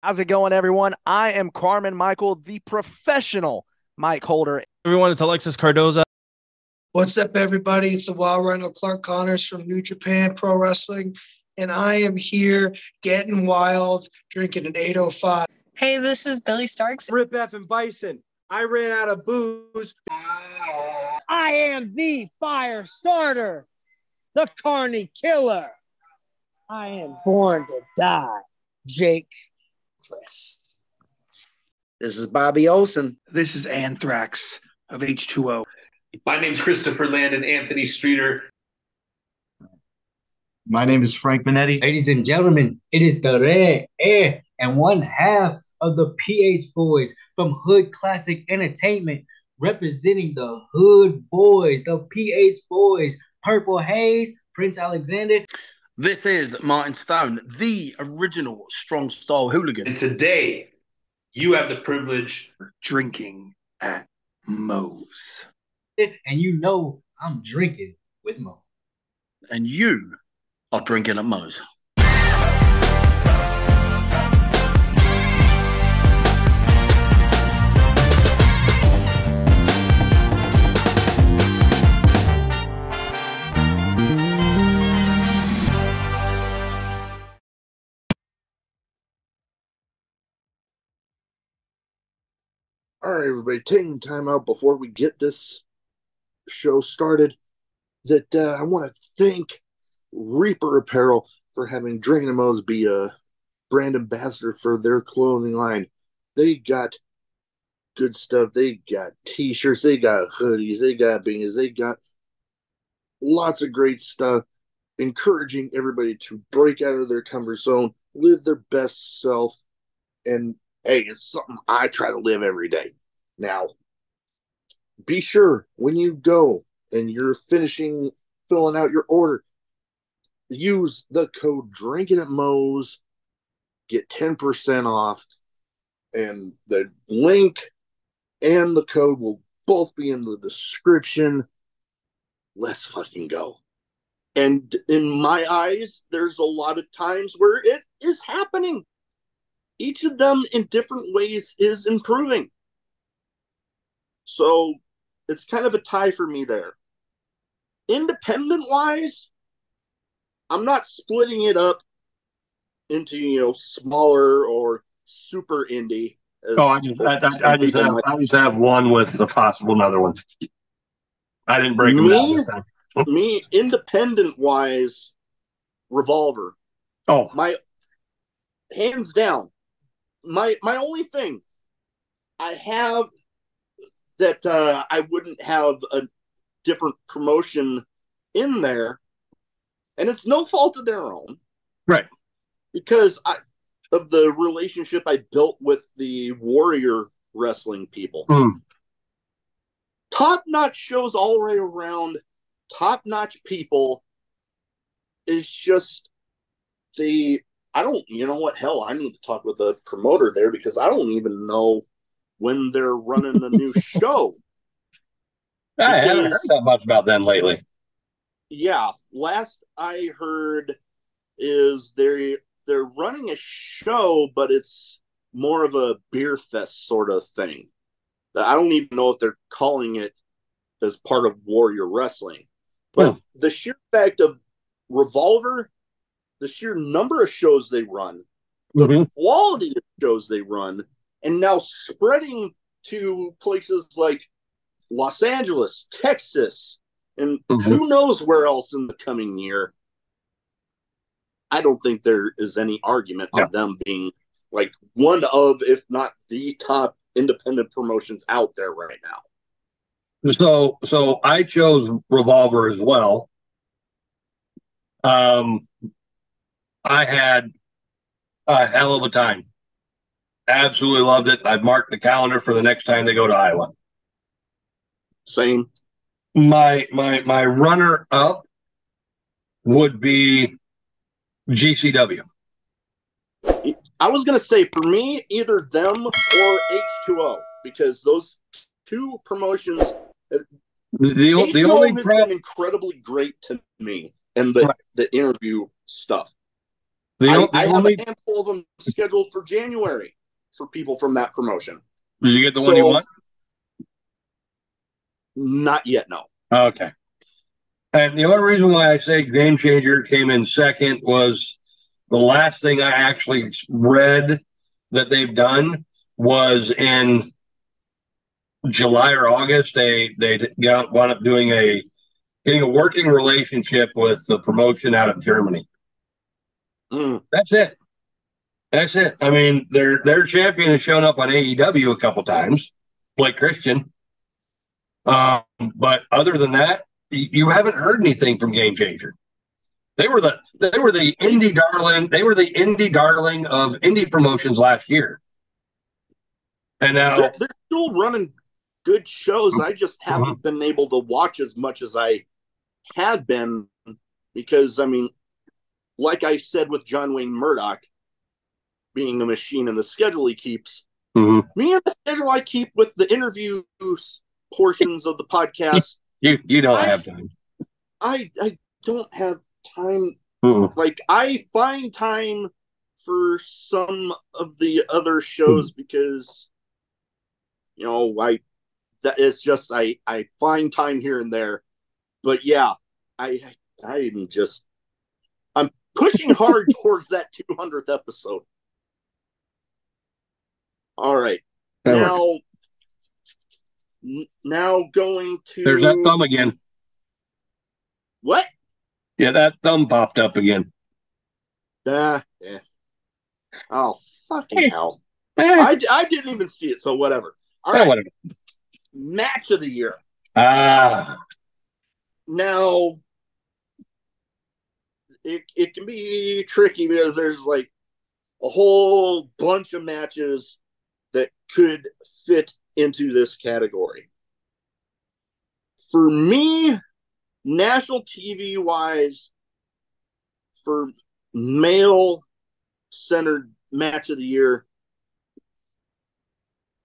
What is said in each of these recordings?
How's it going, everyone? I am Carmen Michael, the professional mic holder. Everyone, it's Alexis Cardoza. What's up, everybody? It's the Wild Rhino Clark Connors from New Japan Pro Wrestling, and I am here getting wild, drinking an 805. Hey, this is Billy Starks. Rip F and Bison. I ran out of booze. I am the fire starter, the Carney Killer. I am born to die, Jake Christ. This is Bobby Olson. This is Anthrax of H2O. My name's Christopher Landon, Anthony Streeter. My name is Frank Minetti. Ladies and gentlemen, it is the Red Air and one half of the PH Boys from Hood Classic Entertainment, representing the Hood Boys, the PH Boys, Purple Haze, Prince Alexander. This is Martin Stone, the original strong style hooligan. And today, you have the privilege of drinking at Moe's. And you know I'm drinking with Mo. And you are drinking at Moe's. All right, everybody, taking time out before we get this show started, that I want to thank Reaper Apparel for having Drinkin' Moe's be a brand ambassador for their clothing line. They got good stuff. They got t-shirts, they got hoodies, they got beanies, they got lots of great stuff, encouraging everybody to break out of their comfort zone, live their best self, and hey, it's something I try to live every day. Now, be sure when you go and you're filling out your order, use the code Drinkin' at Moe's, get 10% off, and the link and the code will both be in the description. Let's fucking go. And in my eyes, there's a lot of times where it is happening. Each of them in different ways is improving. So it's kind of a tie for me there. Independent-wise, I'm not splitting it up into, smaller or super indie. I just have one with the possible another one. I didn't break them down this time. Me, independent-wise, Revolver. Oh. My hands down. My only thing I have that I wouldn't have a different promotion in there, and it's no fault of their own. Right. Because of the relationship I built with the Warrior Wrestling people. Top-notch shows all the way around, top-notch people is just I don't, hell, I need to talk with the promoter there because I don't even know when they're running a new show. I haven't heard that much about them lately. Yeah, last I heard is they're running a show, but it's more of a beer fest sort of thing. I don't even know if they're calling it as part of Warrior Wrestling. But the sheer fact of Revolver, the sheer number of shows they run, the quality of shows they run, and now spreading to places like Los Angeles, Texas, and who knows where else in the coming year. I don't think there is any argument on them being like one of, if not the top independent promotions out there right now. So I chose Revolver as well. I had a hell of a time. Absolutely loved it. I've marked the calendar for the next time they go to Iowa. Same. My runner up would be GCW. I was going to say, for me, either them or H2O, because those two promotions, the only has been incredibly great to me, and the interview stuff. I have a handful of them scheduled for January for people from that promotion. Did you get the one you want? Not yet, no. Okay. And the only reason why I say Game Changer came in second was the last thing I actually read that they've done was in July or August. They wound up getting a working relationship with the promotion out of Germany. That's it. That's it. I mean, their champion has shown up on AEW a couple times, Blake Christian. But other than that, you haven't heard anything from Game Changer. They were the indie darling. They were the indie darling of indie promotions last year. And now they're still running good shows. I just haven't been able to watch as much as I had been because, I mean, like I said with John Wayne Murdoch being the machine and the schedule he keeps, me and the schedule I keep with the interviews portions of the podcast. You don't have time. I don't have time. Like, I find time for some of the other shows because, you know, I find time here and there. But yeah, I'm pushing hard towards that 200th episode. All right. Now going to... There's that thumb again. What? Yeah, that thumb popped up again. Yeah. Oh, fucking hell. I didn't even see it, so whatever. All right. Whatever. Match of the year. Now, it can be tricky because there's like a whole bunch of matches that could fit into this category. For me, national TV wise, for male centered match of the year,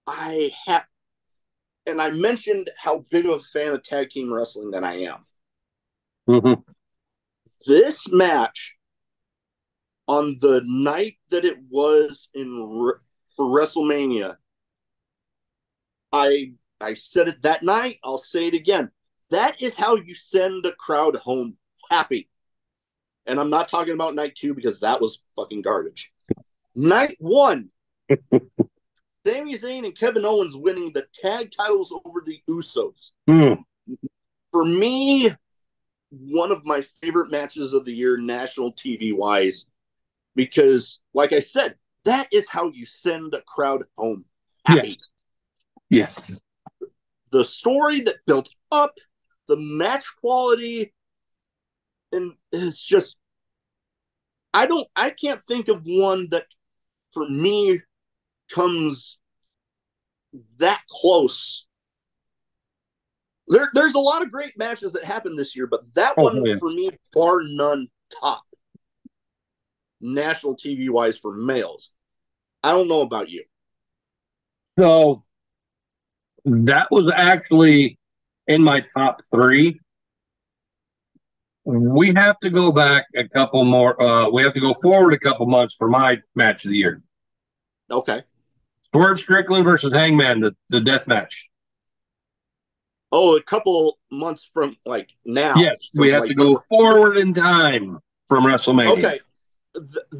I mentioned how big of a fan of tag team wrestling that I am. This match on the night that it was for WrestleMania, I said it that night. I'll say it again. That is how you send a crowd home happy. And I'm not talking about night 2 because that was fucking garbage. Night 1, Sami Zayn and Kevin Owens winning the tag titles over the Usos. For me, one of my favorite matches of the year, national TV wise, because, like I said, that is how you send a crowd home happy. Yes. The story that built up, the match quality, and it's just, I can't think of one that for me comes that close. There's a lot of great matches that happened this year, but that one for me, bar none, top. National TV wise for males. I don't know about you. So that was actually in my top 3. We have to go back a couple more. We have to go forward a couple months for my match of the year. Okay. Swerve Strickland versus Hangman, the death match. Oh, a couple months from like now. Yes, we have to go forward in time from WrestleMania. Okay.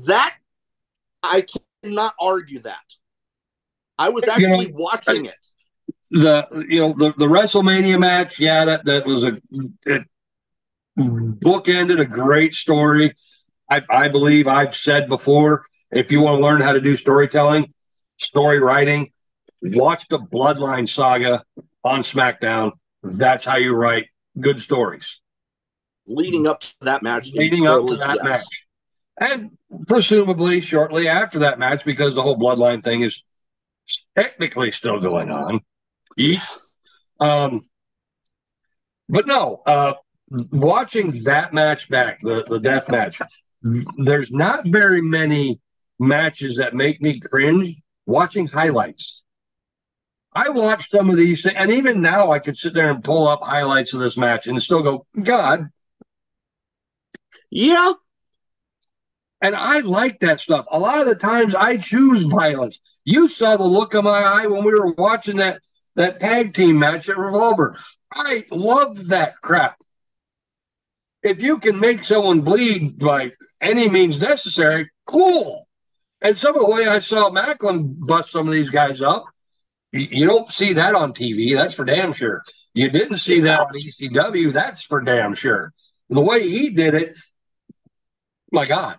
That, I cannot argue that. I was actually watching it. The WrestleMania match, that was it bookended a great story. I believe I've said before, if you want to learn how to do storytelling, story writing, watch the Bloodline saga on SmackDown. That's how you write good stories. Leading up to that match. Match. And presumably shortly after that match, because the whole Bloodline thing is technically still going on. Yeah. But no, watching that match back, the death match, there's not very many matches that make me cringe watching highlights. I watched some of these, and even now I could sit there and pull up highlights of this match and still go, God. Yeah. And I like that stuff. A lot of the times I choose violence. You saw the look of my eye when we were watching that tag team match at Revolver. I love that crap. If you can make someone bleed by any means necessary, cool. And some of the way I saw Macklin bust some of these guys up, you don't see that on TV. That's for damn sure. You didn't see that on ECW. That's for damn sure. The way he did it, my God.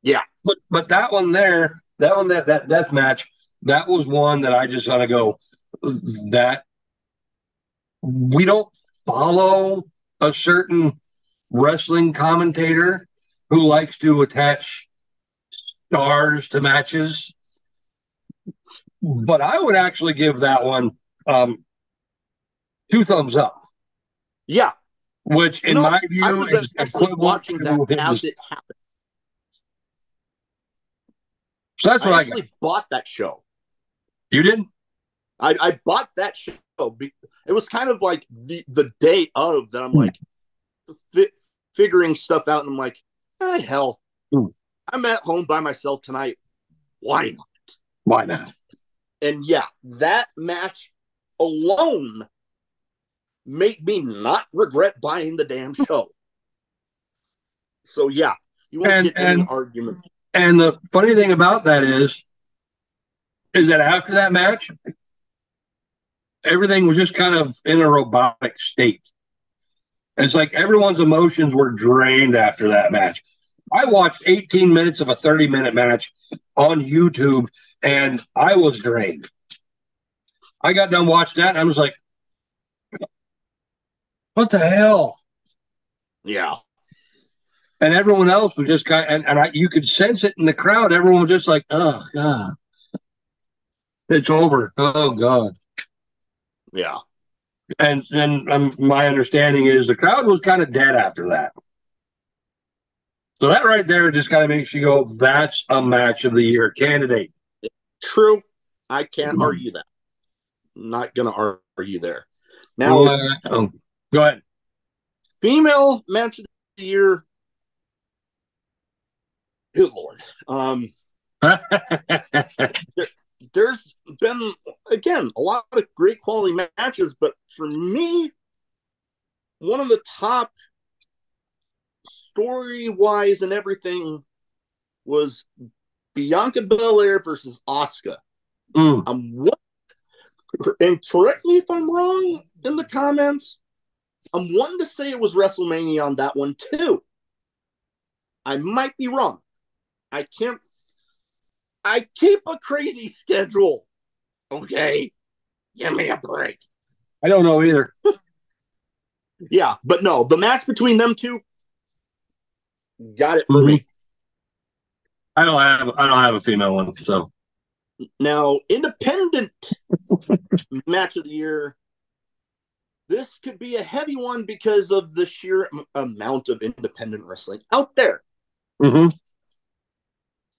Yeah. But that one there, that death match, that was one that I just gotta go, that we don't follow a certain wrestling commentator who likes to attach stars to matches. But I would actually give that one 2 thumbs up. Yeah. Which, in my view, is equivalent watching to that as his. it happened. So that's what I actually bought that show. You did? I bought that show. It was kind of like the day of that. I'm like figuring stuff out, and I'm like, hell, I'm at home by myself tonight. Why not? Why not? And yeah, that match alone made me not regret buying the damn show. So yeah, you won't get any argument. And the funny thing about that is that after that match, everything was just kind of in a robotic state. It's like everyone's emotions were drained after that match. I watched 18 minutes of a 30-minute match on YouTube, and I was drained. I got done watching that, and I was like, what the hell? Yeah. And everyone else was just kind of, you could sense it in the crowd. Everyone was just like, oh, God. It's over. Oh, God. Yeah. And my understanding is the crowd was kind of dead after that. So that right there just kind of makes you go, that's a match of the year candidate. True. I can't argue that. Not going to argue there. Now, go ahead. Female match of the year. Good Lord. There's been, again, a lot of great quality matches, but for me, one of the top story-wise and everything was Bianca Belair versus Asuka. And correct me if I'm wrong in the comments, I'm wanting to say it was WrestleMania on that one too. I might be wrong. I keep a crazy schedule. Okay. Give me a break. I don't know either. Yeah, but no, the match between them two got it for me. I don't have a female one, so. Now, independent match of the year. This could be a heavy one because of the sheer amount of independent wrestling out there.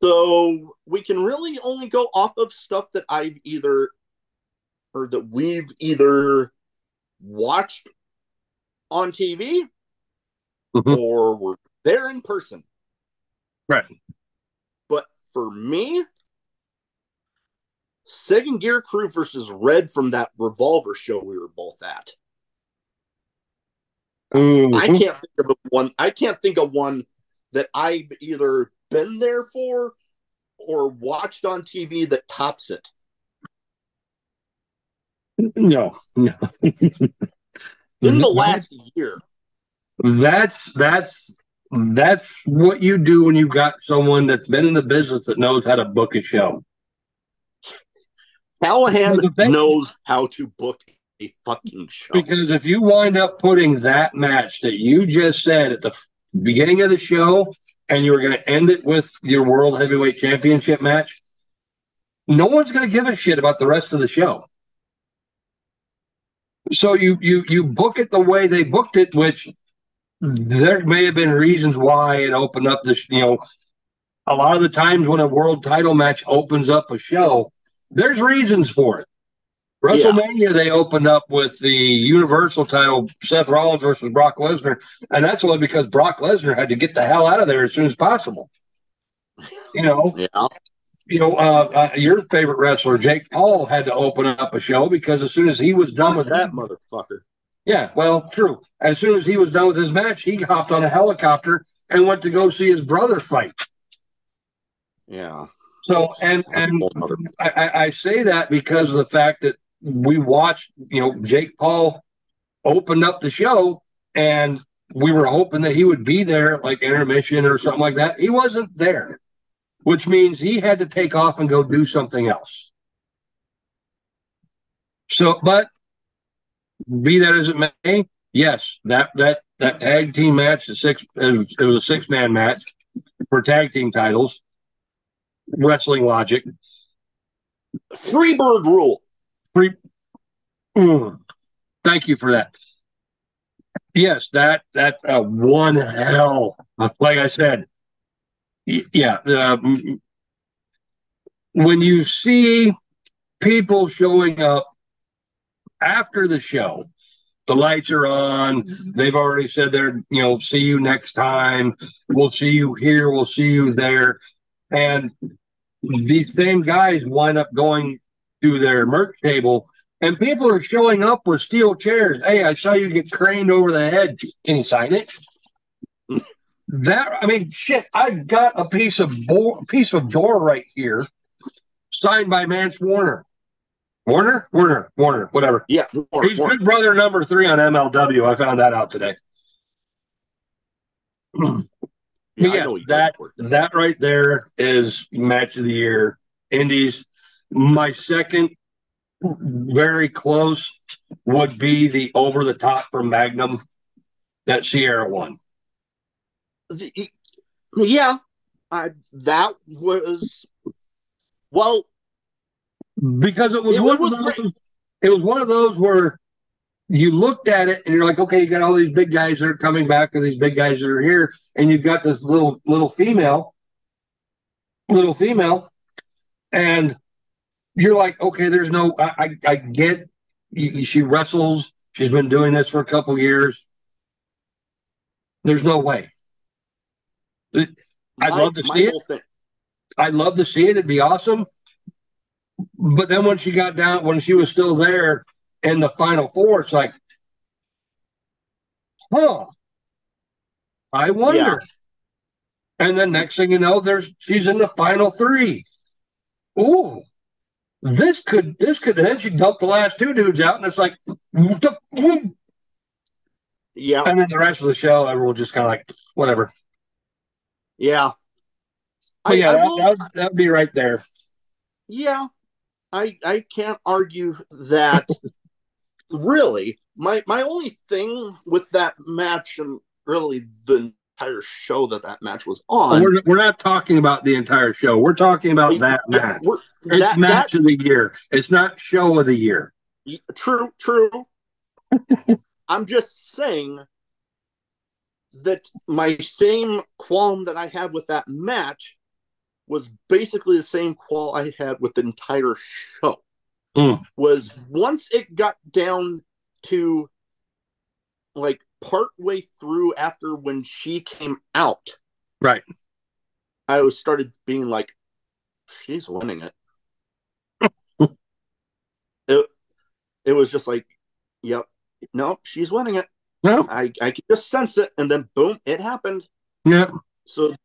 So we can really only go off of stuff that we've either watched on TV or were there in person. Right. But for me, Second Gear Crew versus Red from that Revolver show we were both at. I can't think of one that I've either been there for or watched on TV that tops it. No. In the last year. That's what you do when you've got someone that's been in the business that knows how to book a show. Callahan knows how to book a fucking show. Because if you wind up putting that match that you just said at the beginning of the show and you were going to end it with your World Heavyweight Championship match, no one's going to give a shit about the rest of the show. So you book it the way they booked it, which there may have been reasons why it opened up this, a lot of the times when a world title match opens up a show, there's reasons for it. WrestleMania, they opened up with the Universal title, Seth Rollins versus Brock Lesnar, and that's only because Brock Lesnar had to get the hell out of there as soon as possible. Yeah. Your favorite wrestler, Jake Paul, had to open up a show because as soon as he was done with that motherfucker. Yeah, well, true. As soon as he was done with his match, he hopped on a helicopter and went to go see his brother fight. Yeah. So, and I say that because of the fact that we watched, Jake Paul opened up the show, and we were hoping that he would be there, like intermission or something like that. He wasn't there, which means he had to take off and go do something else. So, but be that as it may, yes, that tag team match, it was a 6-man match for tag team titles. Wrestling logic. Freebird rule. Thank you for that. Yes, that one hell. Like I said, yeah. When you see people showing up after the show, the lights are on. They've already said they're, see you next time. We'll see you here. We'll see you there. And these same guys wind up going to their merch table, and people are showing up with steel chairs. Hey, I saw you get craned over the head. Can you sign it? Shit, I've got a piece of door right here, signed by Mance Warner. Warner, whatever. Yeah, he's good brother number 3 on MLW. I found that out today. Yeah, that right there is match of the year. Indies. My second, very close, would be the over the top from Magnum that Sierra won. Yeah, that was because it was one of those where you looked at it and you're like, okay, you got all these big guys that are coming back, or these big guys that are here, and you've got this little female, and you're like, okay, there's no, I get, she wrestles, she's been doing this for a couple years. There's no way. I'd love to see it. I'd love to see it. It'd be awesome. But then when she was still there in the final 4, it's like, I wonder. Yeah. And then next thing you know, she's in the final 3. Ooh, this could. And then she dumped the last 2 dudes out, and it's like, yeah. And then the rest of the show, everyone just kind of like, whatever. Yeah. That'd be right there. Yeah, I can't argue that. Really, my only thing with that match, and really the entire show that match was on. We're not talking about the entire show. We're talking about that match. It's match of the year. It's not show of the year. True. I'm just saying that my same qualm that I had with that match was basically the same qualm I had with the entire show. Was once it got down to like partway through after when she came out, right? I started being like, she's winning it. It was just like, yep, no, she's winning it. No, I could just sense it, and then boom, it happened. Yeah. So,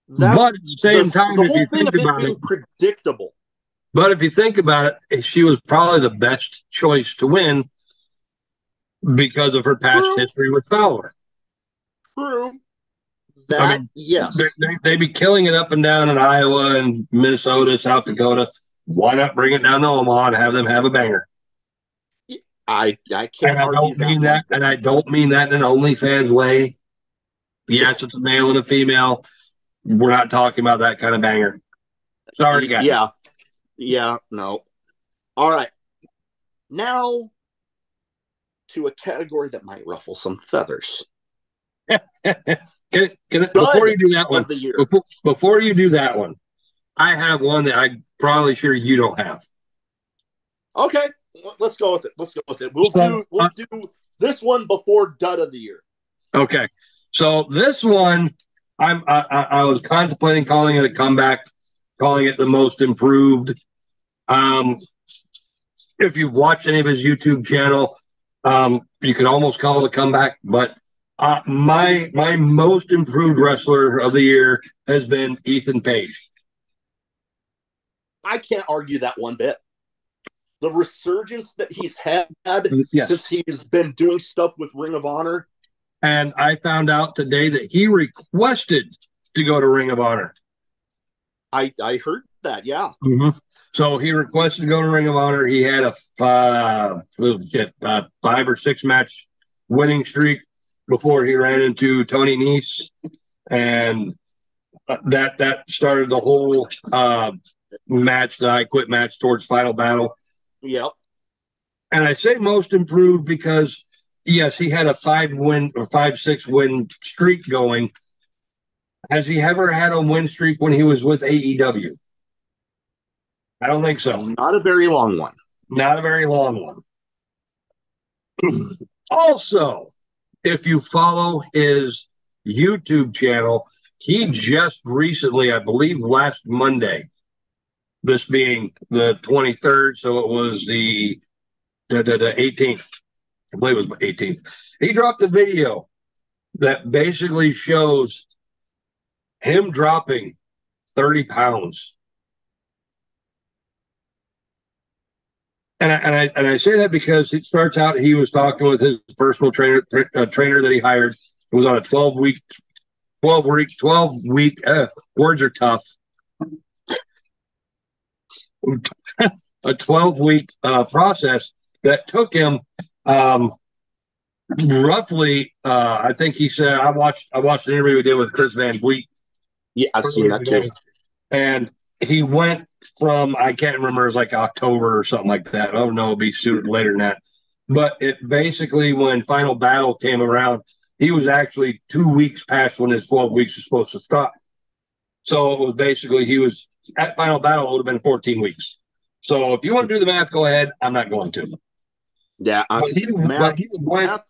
but at the same time, the if whole you thing think of about it being predictable. But if you think about it, she was probably the best choice to win because of her past history with Fowler. True. That, yes. They'd be killing it up and down in Iowa and Minnesota, South Dakota. Why not bring it down to Omaha and have them have a banger? I can't argue that. And I don't mean that in an OnlyFans way. Yes, it's a male and a female. We're not talking about that kind of banger. Sorry, guys. Yeah, no. All right. Now to a category that might ruffle some feathers. Before you do that one, before you do that one, I have one that I'm probably sure you don't have. Okay, let's go with it. We'll do this one before Dud of the Year. Okay, so this one I was contemplating calling it a comeback, calling it the most improved. If you've watched any of his YouTube channel, you could almost call it a comeback. But my most improved wrestler of the year has been Ethan Page. I can't argue that one bit. The resurgence that he's had since he's been doing stuff with Ring of Honor. And I found out today that he requested to go to Ring of Honor. I heard that, yeah. Mm-hmm. So he requested to go to Ring of Honor. He had a 5 or 6 match winning streak before he ran into Tony Nese, and that started the whole match, the I Quit match towards Final Battle. Yep. And I say most improved because, yes, he had a 5-6 win streak going. Has he ever had a win streak when he was with AEW? I don't think so. Not a very long one. Not a very long one. Also, if you follow his YouTube channel, he just recently, I believe last Monday, this being the 23rd, so it was the 18th. I believe it was 18th. He dropped a video that basically shows him dropping 30 pounds. And I say that because it starts out, he was talking with his personal trainer that he hired. It was on a 12-week, words are tough. A 12-week process that took him roughly, I think he said, I watched an interview we did with Chris Van Vliet. Yeah, I've seen that too. And he went from, I can't remember, it was like October or something like that. I don't know, it'll be sooner later than that. But it basically, when Final Battle came around, he was actually 2 weeks past when his 12 weeks was supposed to stop. So it was basically, he was at Final Battle, it would have been 14 weeks. So if you want to do the math, go ahead. I'm not going to. Yeah, math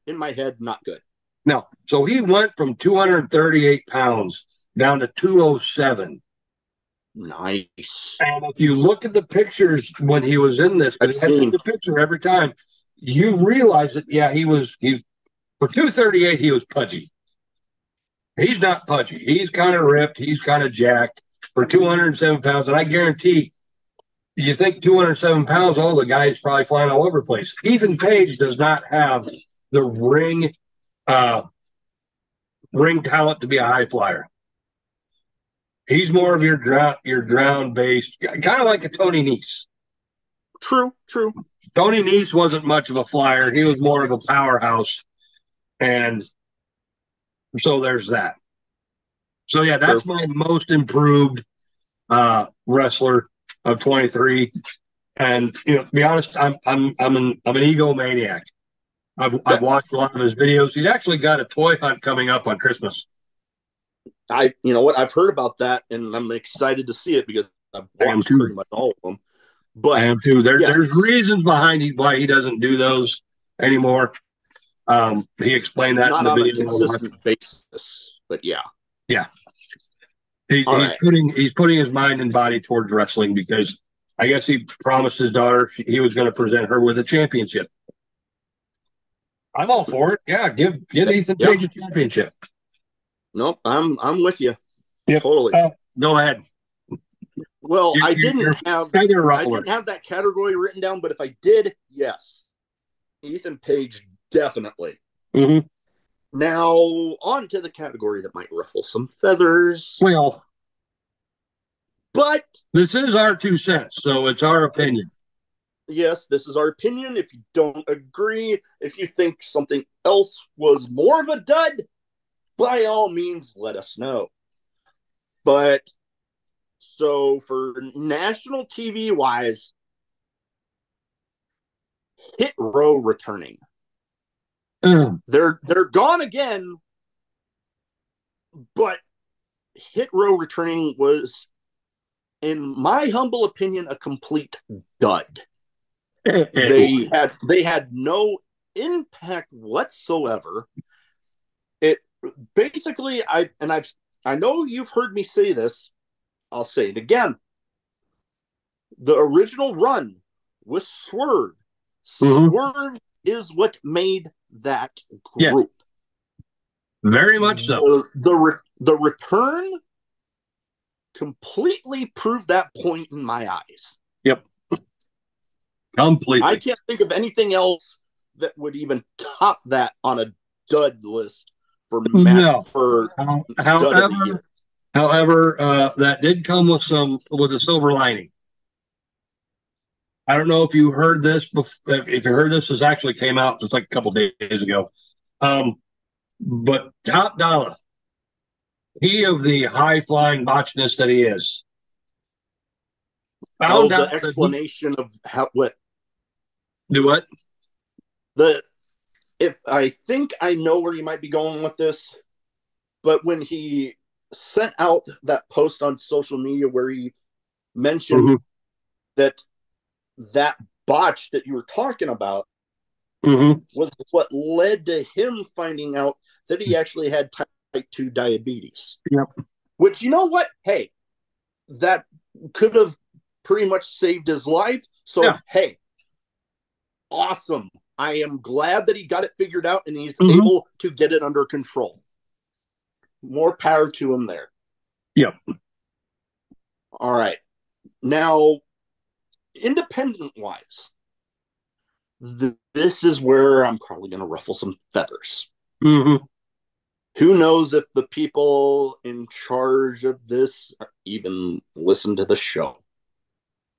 in my head, not good. No. So he went from 238 pounds down to 207. Nice. And if you look at the pictures when he was in this, because I take the picture every time, you realize that, yeah, he for 238, he was pudgy. He's not pudgy. He's kind of ripped. He's kind of jacked for 207 pounds. And I guarantee, you think 207 pounds, the guy's probably flying all over the place. Ethan Page does not have the ring talent to be a high flyer. He's more of your ground based, kind of like a Tony Nese. True. Tony Nese wasn't much of a flyer. He was more of a powerhouse. And so there's that. So yeah, that's my most improved wrestler of 23. And to be honest, I'm an egomaniac. I've watched a lot of his videos. He's actually got a toy hunt coming up on Christmas. You know what? I've heard about that, and I'm excited to see it because I've watched pretty much all of them. But I am too. There's reasons behind why he doesn't do those anymore. He explained that not in the on video. a consistent basis, but yeah. He's putting his mind and body towards wrestling because I guess he promised his daughter he was going to present her with a championship. I'm all for it. Yeah, give Ethan Page a championship. Nope, I'm with you. Yep. Totally. Go ahead. Well, I didn't have that category written down, but if I did, yes, Ethan Page definitely. Mm-hmm. Now on to the category that might ruffle some feathers. Well, but this is our 2 cents, so it's our opinion. Yes, this is our opinion. If you don't agree, if you think something else was more of a dud, by all means, let us know. But so for national TV wise, Hit Row returning. They're gone again, but Hit Row returning was, in my humble opinion, a complete dud. They had no impact whatsoever. It basically, I know you've heard me say this. I'll say it again. The original run with Swerve. Swerve is what made that group. Very much so. The return completely proved that point in my eyes. Yep. Completely. I can't think of anything else that would even top that on a dud list for However, that did come with a silver lining. I don't know if you heard this. If you heard this actually came out just like a couple days ago. But Top Dollar, he of the high flying botchness that he is, found out the explanation of how what do what if I think I know where you might be going with this, but when he sent out that post on social media where he mentioned that botch that you were talking about was what led to him finding out that he actually had type 2 diabetes. Yep. Which, you know what? Hey, that could have pretty much saved his life. So, hey, awesome. I am glad that he got it figured out and he's able to get it under control. More power to him there. Yep. All right. Now, independent-wise, this is where I'm probably going to ruffle some feathers. Who knows if the people in charge of this even listen to the show?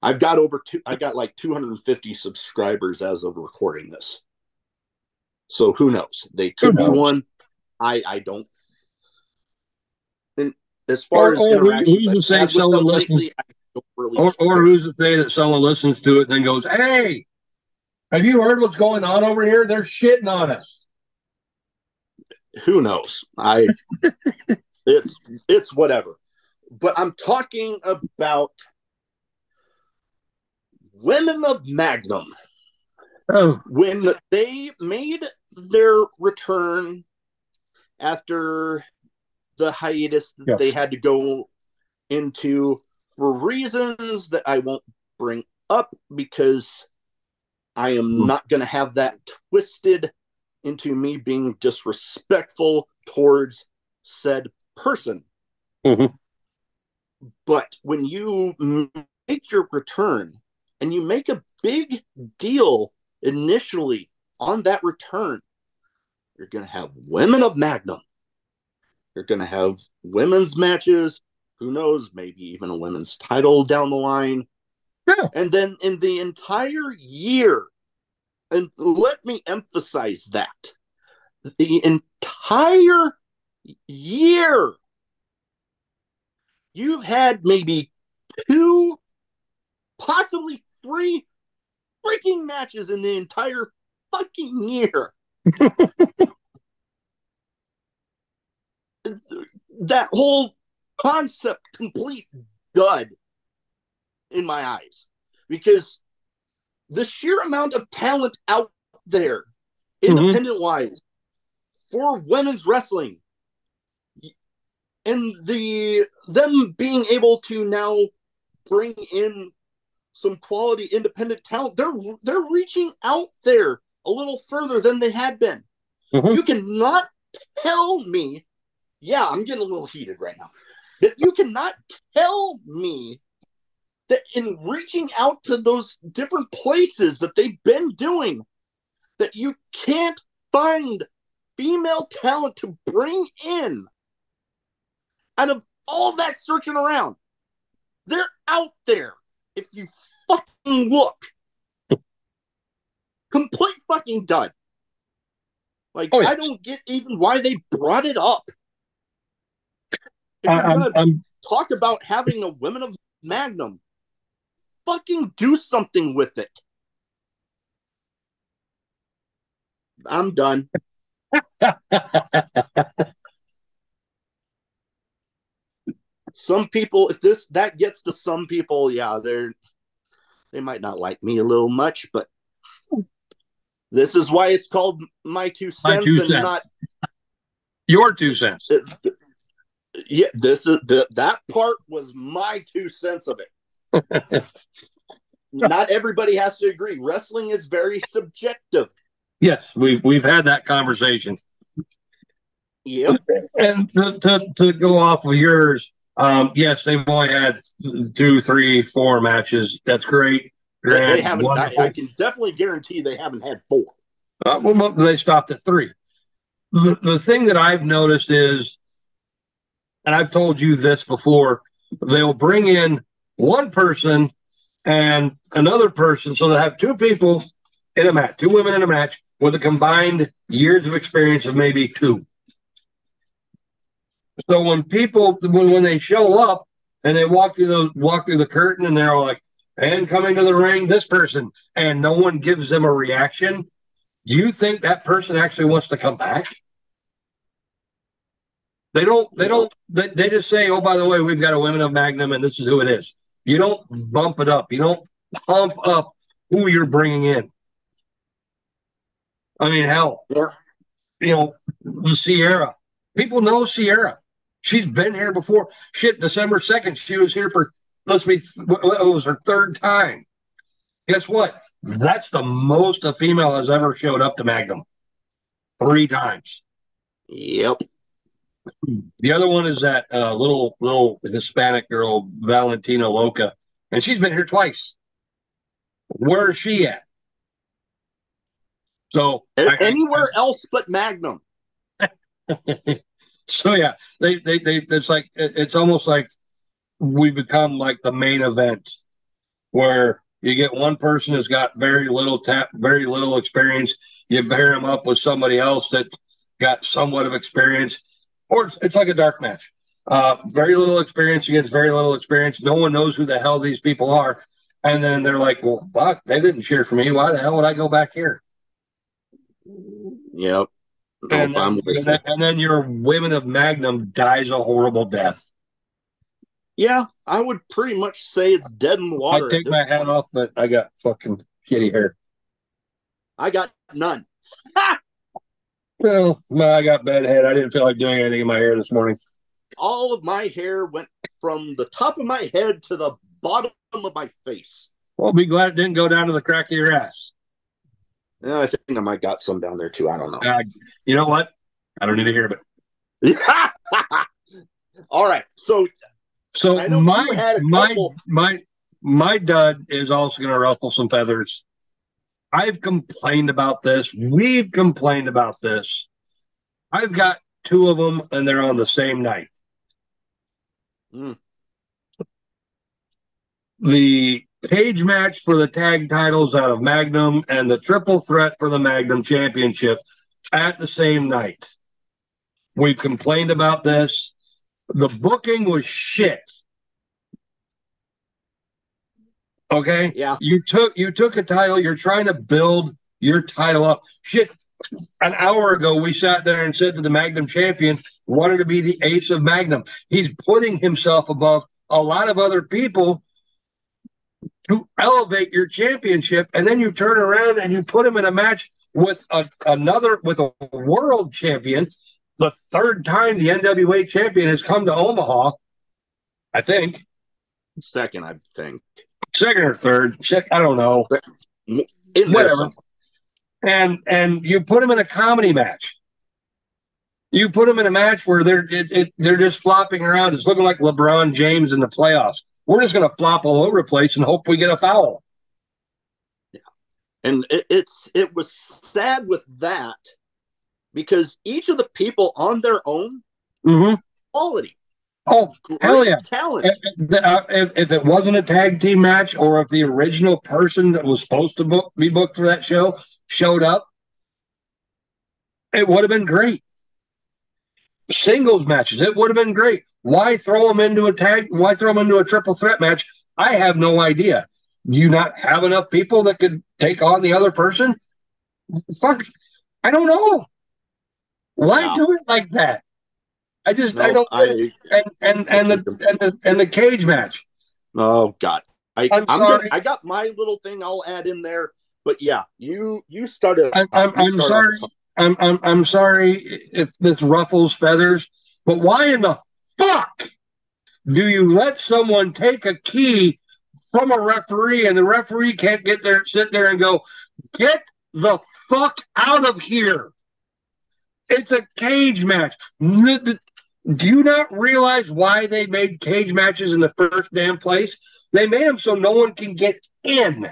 I got like 250 subscribers as of recording this. So who knows? They could be one. I don't. And as far as interactions who's to say someone listens, or who's to say that someone listens to it and then goes, "Hey, have you heard what's going on over here? They're shitting on us." Who knows? It's whatever. But I'm talking about Women of Magnum. When they made their return after the hiatus that they had to go into for reasons that I won't bring up because I am not going to have that twisted into me being disrespectful towards said person. But when you make your return and you make a big deal initially on that return, you're going to have Women of Magnum. You're going to have women's matches. Who knows? Maybe even a women's title down the line. Yeah. And then in the entire year, and let me emphasize that, the entire year, you've had maybe 2, possibly 3 freaking matches in the entire fucking year. That whole concept, complete dud in my eyes. Because the sheer amount of talent out there, independent-wise, for women's wrestling, and them being able to now bring in some quality independent talent, they're reaching out there a little further than they had been. You cannot tell me, I'm getting a little heated right now, that you cannot tell me that in reaching out to those different places that they've been doing, that you can't find female talent to bring in. Out of all that searching around, they're out there. If you fucking look, complete fucking dud. Like, I don't get even why they brought it up. If you're going to talk about having a Women of Magnum, fucking do something with it. I'm done. Some people, if that gets to some people, they might not like me a little much, but this is why it's called My 2 cents and not Your 2 cents. Yeah, that part was my 2 cents of it. Not everybody has to agree. Wrestling is very subjective. Yes, we've had that conversation. Yep. And to go off of yours, yes, they've only had 2, 3, 4 matches. That's great. They haven't. I can definitely guarantee they haven't had 4. Well, they stopped at 3. The thing that I've noticed is, and I've told you this before, they'll bring in one person and another person, so they have 2 people in a match, 2 women in a match with a combined years of experience of maybe 2. So when they show up and they walk through the curtain and they're like, and coming to the ring, this person, and no one gives them a reaction, do you think that person actually wants to come back? They don't. They just say, oh, by the way, we've got a women of Magnum and this is who it is. You don't bump it up. You don't pump up who you're bringing in. I mean, hell, Sierra. People know Sierra. She's been here before. Shit, December 2nd, she was here for, it was her 3rd time. Guess what? That's the most a female has ever showed up to Magnum. 3 times. Yep. The other one is that little Hispanic girl, Valentina Loca, and she's been here twice. Where is she at? So anywhere else but Magnum. So yeah, they it's almost like we become like the main event where you get one person who's got very little experience. You pair them up with somebody else that got somewhat of experience, or it's like a dark match. Very little experience against very little experience. No one knows who the hell these people are. And then they're like, well, fuck, they didn't cheer for me. Why the hell would I go back here? Yep. And then your women of Magnum dies a horrible death. Yeah, I would pretty much say it's dead in the water. I take my hat off, but I got fucking shitty hair. I got none. Well, I got bad head. I didn't feel like doing anything in my hair this morning. All of my hair went from the top of my head to the bottom of my face. Well, be glad it didn't go down to the crack of your ass. Yeah, I think I might got some down there too. I don't know. You know what? I don't need to hear of it. All right. So my dud is also going to ruffle some feathers. I've complained about this. We've complained about this. I've got 2 of them, and they're on the same night. The cage match for the tag titles out of Magnum and the triple threat for the Magnum Championship at the same night. We've complained about this. The booking was shit. Okay? Yeah. You took a title, you're trying to build your title up. Shit. An hour ago, we sat there and said that the Magnum champion wanted to be the ace of Magnum. He's putting himself above a lot of other people to elevate your championship, and then you turn around and you put him in a match with a world champion. The 3rd time the NWA champion has come to Omaha, I think. Second, I think. 2nd or 3rd. I don't know. Whatever. And you put him in a comedy match. You put him in a match where they're just flopping around. It's looking like LeBron James in the playoffs. We're just going to flop all over the place and hope we get a foul. Yeah. And it was sad with that because each of the people on their own, quality. Oh, great hell yeah. Talent. If it wasn't a tag team match, or if the original person that was supposed to be booked for that show showed up, it would have been great. Singles matches, it would have been great. Why throw them into a tag? Why throw them into a triple threat match? I have no idea. Do you not have enough people that could take on the other person? Fuck, I don't know. Why do it like that? I don't get it. And the cage match. Oh God. I'm sorry. I got my little thing I'll add in there, but yeah, you started. I'm sorry. I'm sorry if this ruffles feathers, but why in the fuck do you let someone take a key from a referee and the referee can't sit there and go, get the fuck out of here? It's a cage match. Do you not realize why they made cage matches in the first damn place? They made them so no one can get in.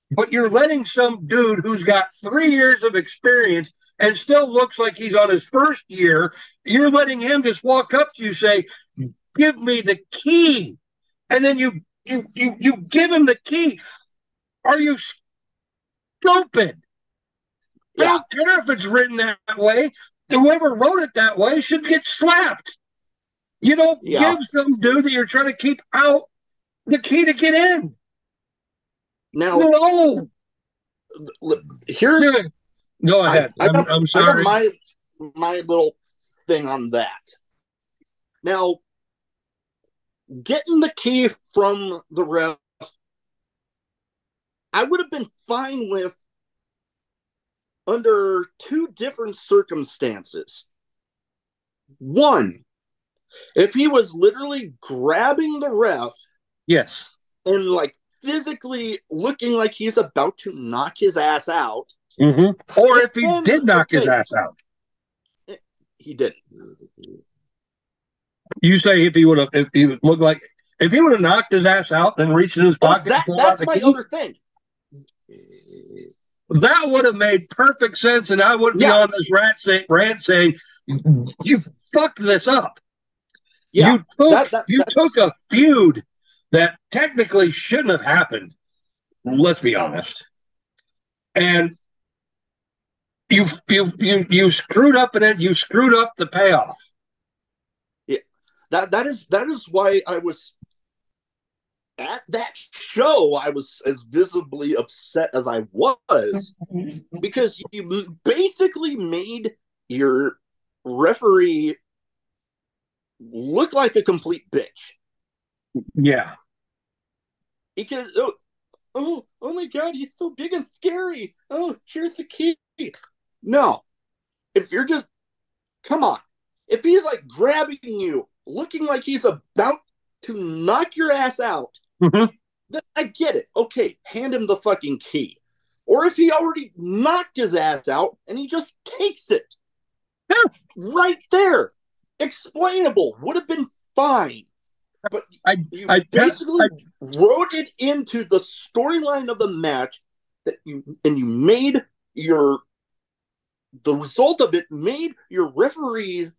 But you're letting some dude who's got 3 years of experience and still looks like he's on his first year, you're letting him just walk up to you, say, give me the key. And then you give him the key. Are you stupid? Yeah. I don't care if it's written that way. Whoever wrote it that way should get slapped. You don't give some dude that you're trying to keep out the key to get in. Now, no. Here's. Go ahead. I'm sorry. I got my little thing on that. Now, getting the key from the ref, I would have been fine with under two different circumstances. One, if he was literally grabbing the ref, yes, and like physically looking like he's about to knock his ass out, or if he did knock his ass out, he didn't. You say if he would have knocked his ass out, then reached in his pocket. That's my other thing. That would have made perfect sense, and I wouldn't be on this rant saying you fucked this up. Yeah, you took a feud that technically shouldn't have happened. Let's be honest, and you screwed up, and then you screwed up the payoff. Yeah, that is why I was at that show. I was as visibly upset as I was because you basically made your referee look like a complete bitch. Yeah. Because oh my god, he's so big and scary. Oh, here's the key. No. If you're just come on. If he's like grabbing you, looking like he's about to knock your ass out, then I get it. Okay, hand him the fucking key. Or if he already knocked his ass out and he just takes it. Right there. Explainable. Would have been fine. But you basically wrote it into the storyline of the match that you made the result of it made your referees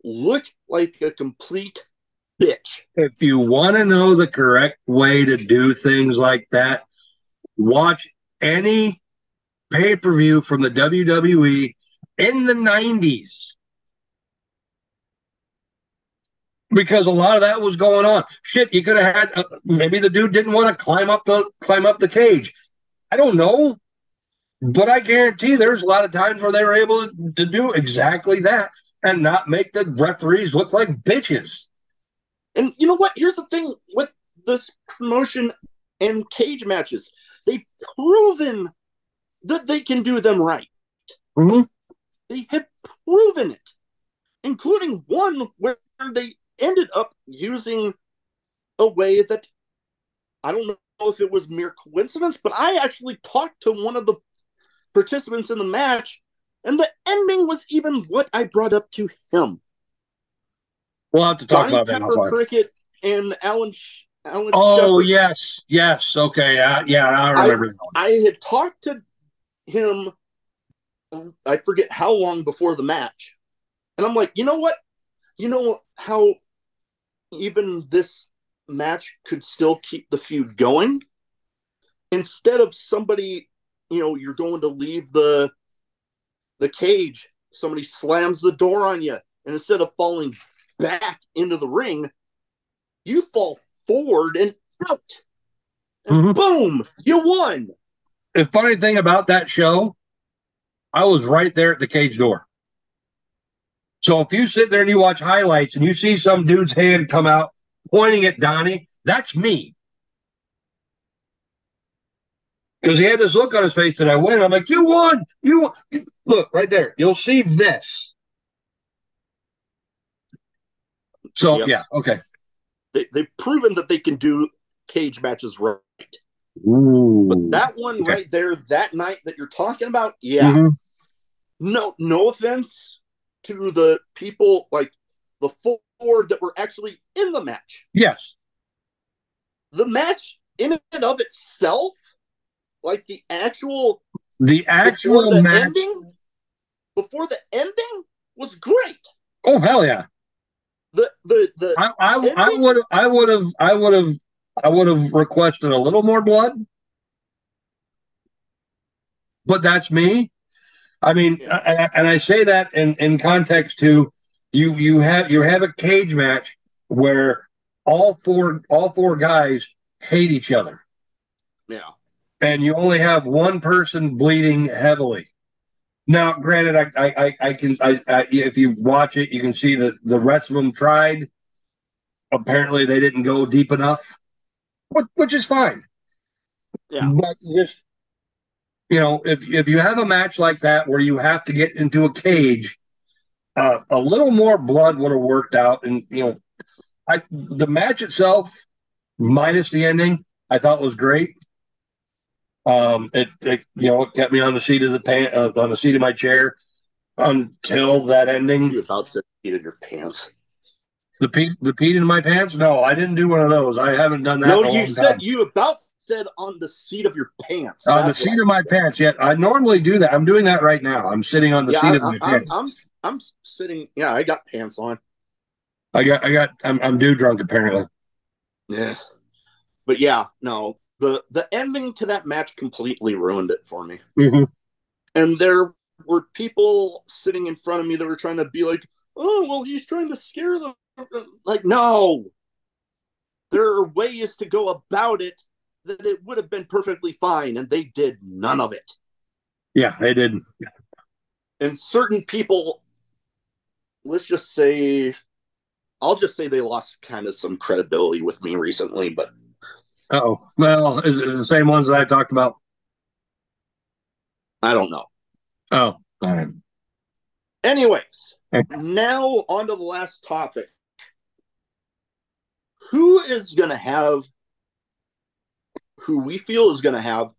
look like a complete bitch. If you want to know the correct way to do things like that, watch any pay-per-view from the WWE in the 90s. Because a lot of that was going on. Shit, you could have had maybe the dude didn't want to climb up the cage. I don't know, but I guarantee there's a lot of times where they were able to do exactly that and not make the referees look like bitches. And you know what? Here's the thing with this promotion and cage matches. They've proven that they can do them right. They have proven it, including one where they ended up using a way that I don't know if it was mere coincidence, but I actually talked to one of the participants in the match, and the ending was even what I brought up to him. We'll have to talk about that. Cricket and Alan. Oh, Shepard. yes. Okay, I remember that one. I had talked to him. I forget how long before the match, and I'm like, you know what? You know how even this match could still keep the feud going? Instead of somebody, you're going to leave the cage, somebody slams the door on you, and instead of falling back into the ring, you fall forward and out. And boom, you won. The funny thing about that show, I was right there at the cage door. So if you sit there and you watch highlights and you see some dude's hand come out pointing at Donnie, that's me. because he had this look on his face that I win. I'm like, you won. You won. Look right there. You'll see this. So, yeah, okay. They've proven that they can do cage matches right. Ooh, but that one right there, that night that you're talking about, no offense to the people, like the four that were actually in the match. Yes. The match in and of itself, like the actual match before the ending was great. Oh, hell yeah. I would have requested a little more blood, but that's me. I mean, and I say that in context to you have a cage match where all four guys hate each other. Yeah. And you only have one person bleeding heavily. Now, granted, I can if you watch it, you can see that the rest of them tried. Apparently, they didn't go deep enough, which is fine. Yeah. But just, if you have a match like that where you have to get into a cage, a little more blood would have worked out. And the match itself, minus the ending, I thought was great. It kept me on the seat of on the seat of my chair until that ending. You about to seat of your pants. The peed in my pants? No, I didn't do one of those. I haven't done that. No, in a you long said time. you about said on the seat of your pants. On the seat of my pants. Yeah, I normally do that. I'm doing that right now. I'm sitting on the seat of my pants. I'm sitting. Yeah, I got pants on. I'm due drunk apparently. Yeah, but yeah, no. The ending to that match completely ruined it for me. Mm-hmm. And there were people sitting in front of me that were trying to be like, "Oh, well, he's trying to scare them." Like, no. There are ways to go about it that it would have been perfectly fine, and they did none of it. Yeah, they didn't. And certain people, let's just say, I'll just say they lost kind of some credibility with me recently, but. Uh-oh. Well, is it the same ones that I talked about? I don't know. Oh, all right. Anyways, now on to the last topic. Who we feel is going to have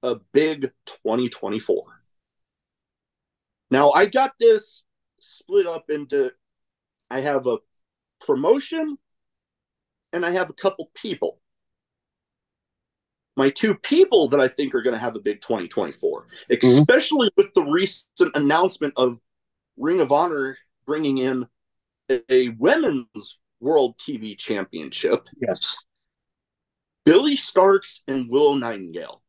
a big 2024? Now, I got this split up into, I have a promotion and I have a couple people. My two people that I think are going to have a big 2024, especially with the recent announcement of Ring of Honor bringing in a women's World TV Championship. Yes. Billy Starks and Willow Nightingale,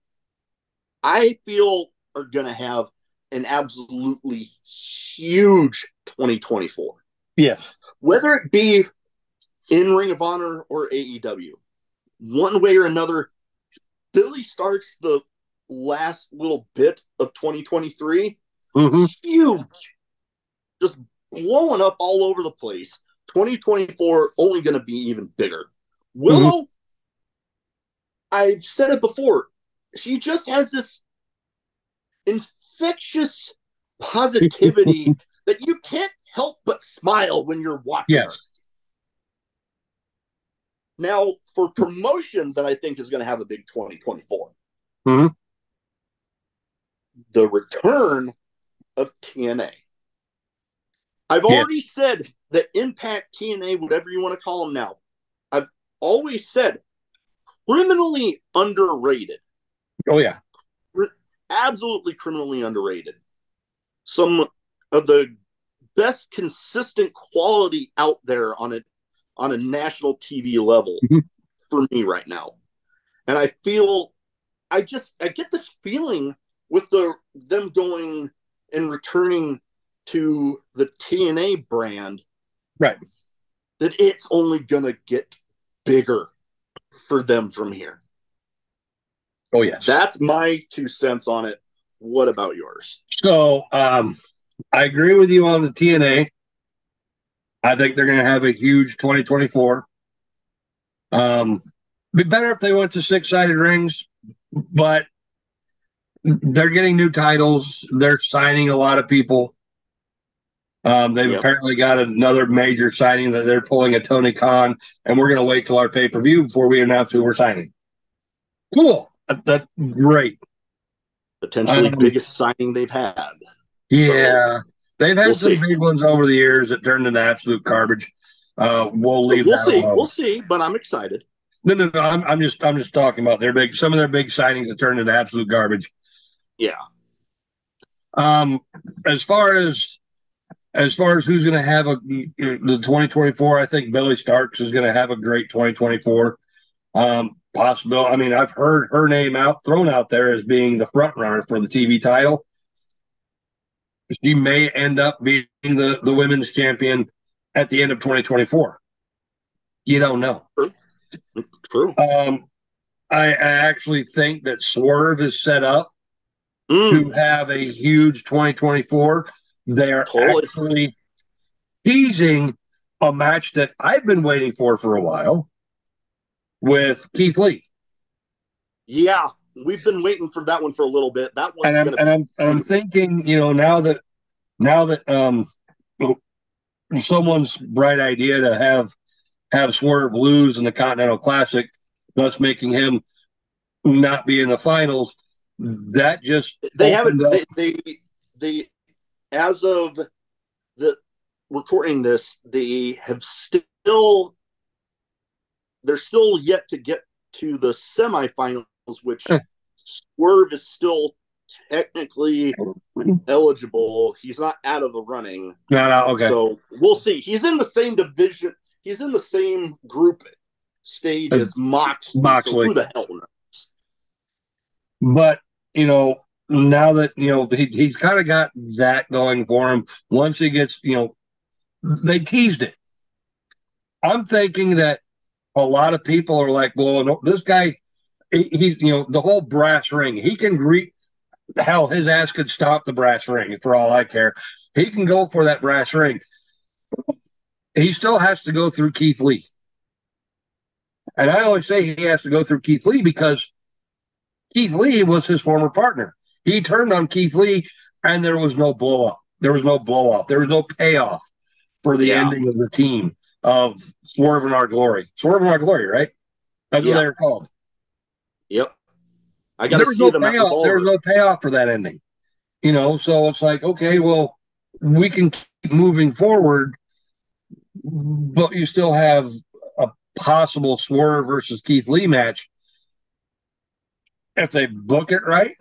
I feel, are going to have an absolutely huge 2024. Yes. Whether it be in Ring of Honor or AEW, one way or another, Billy Starks, the last little bit of 2023, huge. Just blowing up all over the place. 2024 only going to be even bigger. Willow, I've said it before, she just has this infectious positivity that you can't help but smile when you're watching her. Now, for promotion that I think is going to have a big 2024, the return of TNA. I've already said that Impact, TNA, whatever you want to call them now, I've always said criminally underrated. Oh, yeah. Absolutely criminally underrated. Some of the best consistent quality out there on a national TV level for me right now. And I feel, I get this feeling with them going and returning to the TNA brand, right, that it's only gonna get bigger for them from here. Oh yes, that's my 2 cents on it. What about yours? So I agree with you on the TNA. I think they're going to have a huge 2024. Be better if they went to 6-sided rings, but they're getting new titles. They're signing a lot of people. They've apparently got another major signing that they're pulling a Tony Khan, and we're going to wait till our pay-per-view before we announce who we're signing. Cool. That's great. Potentially biggest signing they've had. Yeah. So, they've had some big ones over the years that turned into absolute garbage. We'll leave that alone. We'll see, but I'm excited. No. I'm just talking about some of their big signings that turned into absolute garbage. Yeah. As far as who's going to have the 2024, I think Billy Starks is going to have a great 2024. Possible. I mean, I've heard her name thrown out there as being the front runner for the TV title. She may end up being the women's champion at the end of 2024. You don't know. True. I actually think that Swerve is set up to have a huge 2024. They're actually teasing a match that I've been waiting for a while with Keith Lee. Yeah, we've been waiting for that one for a little bit. That one's I'm thinking, now that someone's bright idea to have Swerve lose in the Continental Classic, thus making him not be in the finals. That just they as of the recording this, they're still yet to get to the semifinals, which Swerve is still technically eligible. He's not out of the running. No, okay. So we'll see. He's in the same division. He's in the same group stage as Moxley. So who the hell knows? But, now that, he's kind of got that going for him. Once he gets, they teased it. I'm thinking that a lot of people are like, well, no, this guy, he's, the whole brass ring, he can hell, his ass could stop the brass ring for all I care. He can go for that brass ring. He still has to go through Keith Lee. And I always say he has to go through Keith Lee because Keith Lee was his former partner. He turned on Keith Lee, and there was no blow-up. There was no blow-off. There was no payoff for the ending of the team of Swerve and Our Glory. Swerve and Our Glory, right? That's what they were called. Yep. I got to see them at Revolver. There was no payoff for that ending. So it's like, okay, well, we can keep moving forward, but you still have a possible Swerve versus Keith Lee match. If they book it right,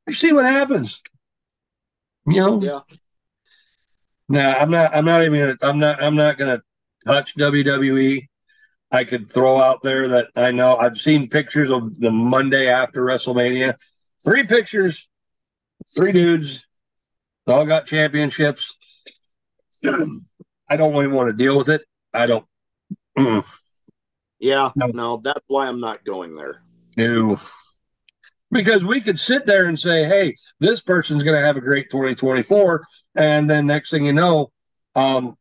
you see what happens. Yeah. No, I'm not gonna touch WWE. I could throw out there that I know I've seen pictures of the Monday after WrestleMania. 3 pictures, 3 dudes, they all got championships. I don't really want to deal with it. I don't. Yeah, no, that's why I'm not going there. No. Because we could sit there and say, hey, this person's going to have a great 2024. And then next thing you know, 3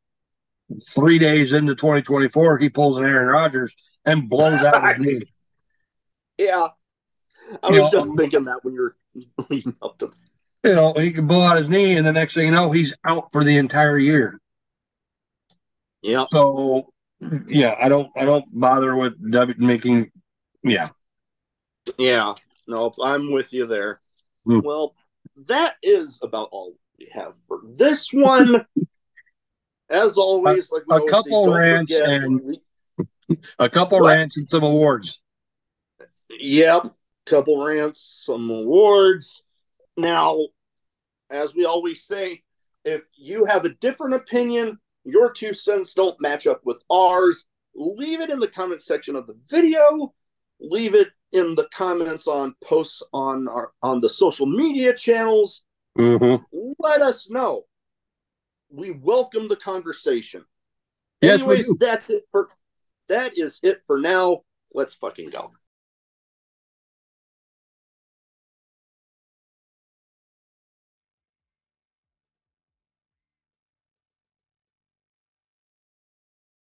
days into 2024, he pulls an Aaron Rodgers and blows out his knee. Yeah. I was just thinking that when you're leading up to he can blow out his knee, and the next thing you know, he's out for the entire year. Yeah. So, I don't bother with making. Yeah. Yeah. No, I'm with you there. Well, that is about all we have for this one. As always, like we a couple rants and a couple rants and some awards. Yep, couple rants, some awards. Now, as we always say, if you have a different opinion, your 2 cents don't match up with ours, leave it in the comment section of the video. Leave it in the comments on posts on the social media channels. Let us know. We welcome the conversation. Yes, anyways, that is it for now. Let's fucking go.